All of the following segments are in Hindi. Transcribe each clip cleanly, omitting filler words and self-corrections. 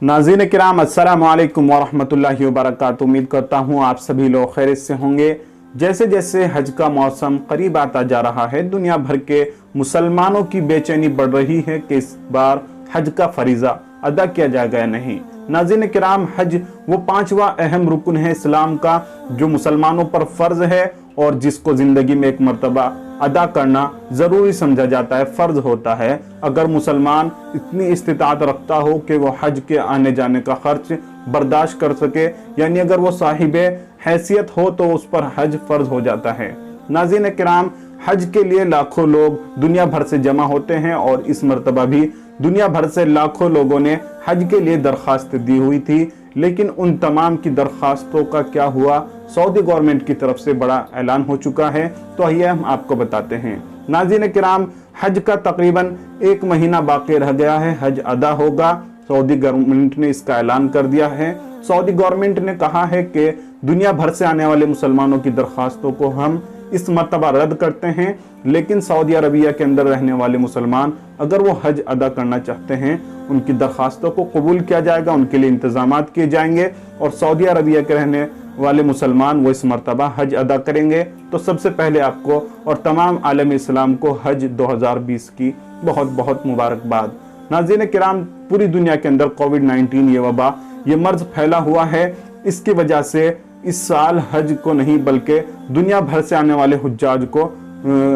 नाज़रीन किराम अस्सलामु अलैकुम वरहमतुल्लाहि वबरकातुहू। उम्मीद करता हूँ आप सभी लोग खैरियत से होंगे। जैसे जैसे हज का मौसम करीब आता जा रहा है, दुनिया भर के मुसलमानों की बेचैनी बढ़ रही है कि इस बार हज का फरीज़ा अदा किया जाएगा या नहीं। नाज़रीन किराम, हज वो पांचवा अहम रुकन है इस्लाम का जो मुसलमानों पर फर्ज है और जिसको जिंदगी में एक मर्तबा अदा करना जरूरी समझा जाता है, फर्ज होता है। अगर मुसलमान इतनी इस्तिताअत रखता हो कि वो हज के आने जाने का खर्च बर्दाश्त कर सके, यानी अगर वो साहिबे हैसियत हो तो उस पर हज फर्ज हो जाता है। नाज़रीन किराम, हज के लिए लाखों लोग दुनिया भर से जमा होते हैं और इस मर्तबा भी दुनिया भर से लाखों लोगों ने हज के लिए दरख्वास्त दी हुई थी, लेकिन उन तमाम की दरख्वास्तों का क्या हुआ? सऊदी गवर्नमेंट की तरफ से बड़ा ऐलान हो चुका है, तो आइए हम आपको बताते हैं। नाज़रीन किराम, हज का तकरीबन 1 महीना बाकी रह गया है, हज अदा होगा। सऊदी गवर्नमेंट ने इसका ऐलान कर दिया है। सऊदी गवर्नमेंट ने कहा है कि दुनिया भर से आने वाले मुसलमानों की दरख्वास्तों को हम इस मर्तबा रद्द करते हैं, लेकिन सऊदी अरबिया के अंदर रहने वाले मुसलमान अगर वो हज अदा करना चाहते हैं, उनकी दरख्वास्तों को कबूल किया जाएगा, उनके लिए इंतजामात किए जाएंगे और सऊदी अरबिया के रहने वाले मुसलमान वो इस मर्तबा हज अदा करेंगे। तो सबसे पहले आपको और तमाम आलम इस्लाम को हज 2020 की बहुत बहुत मुबारकबाद। नाज़रीन किराम, पूरी दुनिया के अंदर कोविड-19 ये वबा, ये मर्ज फैला हुआ है। इसकी वजह से इस साल हज को नहीं बल्कि दुनिया भर से आने वाले हुज्जाज को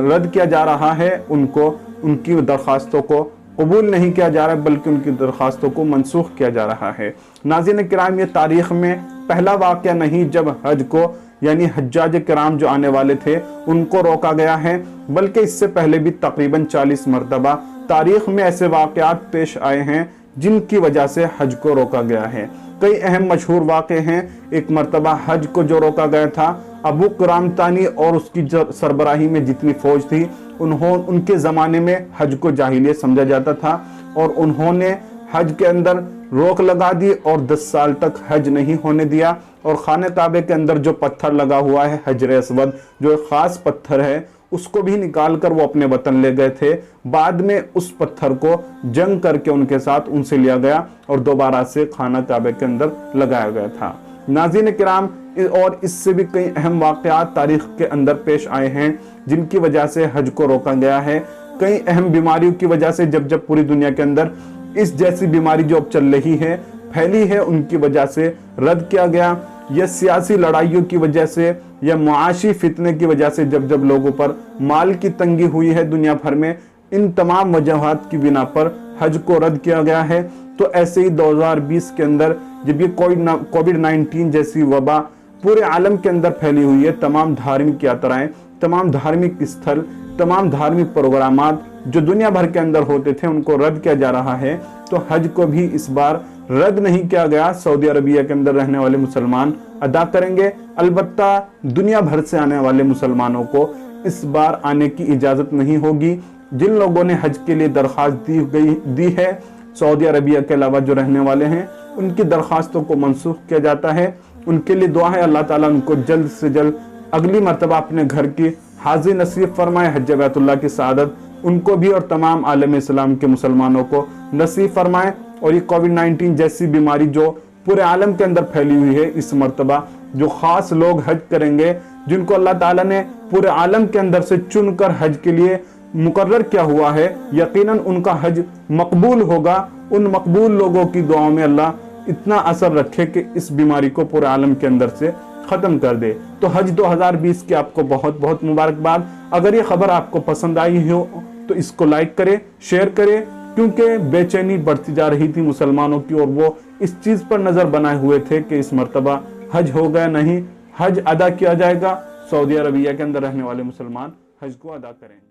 रद्द किया जा रहा है। उनकी दरख्वास्तों को कबूल नहीं किया जा रहा है, बल्कि उनकी दरख्वास्तों को मनसूख किया जा रहा है। नाज़रीन किराम, ये तारीख में पहला वाक़या नहीं जब हज को यानी हज्जाज किराम जो आने वाले थे उनको रोका गया है, बल्कि इससे पहले भी तकरीबन 40 मरतबा तारीख में ऐसे वाक़यात पेश आए हैं जिनकी वजह से हज को रोका गया है। कई अहम मशहूर वाक़े हैं। एक मरतबा हज को जो रोका गया था, अबू कुराम तानी और उसकी सरबराही में जितनी फौज थी, उनके ज़माने में हज को जाहिलियत समझा जाता था और उन्होंने हज के अंदर रोक लगा दी और 10 साल तक हज नहीं होने दिया। और खाने काबे के अंदर जो पत्थर लगा हुआ है हजर अस्वद, जो एक ख़ास पत्थर है, उसको भी निकाल कर वो अपने वतन ले गए थे। बाद में उस पत्थर को जंग करके उनके साथ उनसे लिया गया और दोबारा से खाना काबे के अंदर लगाया गया था। नाज़रीन किराम, और इससे भी कई अहम वाक़यात तारीख के अंदर पेश आए हैं जिनकी वजह से हज को रोका गया है। कई अहम बीमारियों की वजह से जब पूरी दुनिया के अंदर इस जैसी बीमारी जो अब चल रही है फैली है, उनकी वजह से रद्द किया गया। या सियासी लड़ाइयों की वजह से या मुआशी फितने की वजह से जब लोगों पर माल की तंगी हुई है दुनिया भर में, इन तमाम वजहात की बिना पर हज को रद्द किया गया है। तो ऐसे ही 2020 के अंदर जब ये कोविड-19 जैसी वबा पूरे आलम के अंदर फैली हुई है, तमाम धार्मिक यात्राएं, तमाम धार्मिक स्थल, तमाम धार्मिक प्रोग्रामात जो दुनिया भर के अंदर होते थे उनको रद्द किया जा रहा है। तो हज को भी इस बार रद्द नहीं किया गया। सऊदी अरबिया के अंदर रहने वाले मुसलमान अदा करेंगे। अलबत्ता दुनिया भर से आने वाले मुसलमानों को इस बार आने की इजाजत नहीं होगी। जिन लोगों ने हज के लिए दरख्वास्त दी है, सऊदी अरबिया के अलावा जो रहने वाले हैं, उनकी दरख्वास्तों को मनसूख किया जाता है। उनके लिए दुआ है, अल्लाह ताला उनको जल्द से जल्द अगली मरतबा अपने घर की हाजिर नसीब फरमाए। हज बैतुल्लाह की सआदत उनको भी और तमाम आलम इस्लाम के मुसलमानों को नसीब फरमाए। और ये कोविड-19 जैसी बीमारी जो पूरे आलम के अंदर फैली हुई है, इस मरतबा जो खास लोग हज करेंगे, जिनको अल्लाह ताला ने पूरे आलम के अंदर से चुनकर हज के लिए मुकर्रर किया हुआ है, यकीनन उनका हज मकबूल होगा। उन मकबूल लोगों की दुआओं में अल्लाह इतना असर रखे कि इस बीमारी को पूरे आलम के अंदर से खत्म कर दे। तो हज 2020 की आपको बहुत बहुत मुबारकबाद। अगर ये खबर आपको पसंद आई हो तो इसको लाइक करें, शेयर करें, क्योंकि बेचैनी बढ़ती जा रही थी मुसलमानों की और वो इस चीज पर नजर बनाए हुए थे कि इस मर्तबा हज होगा नहीं, हज अदा किया जाएगा। सऊदी अरबिया के अंदर रहने वाले मुसलमान हज को अदा करेंगे।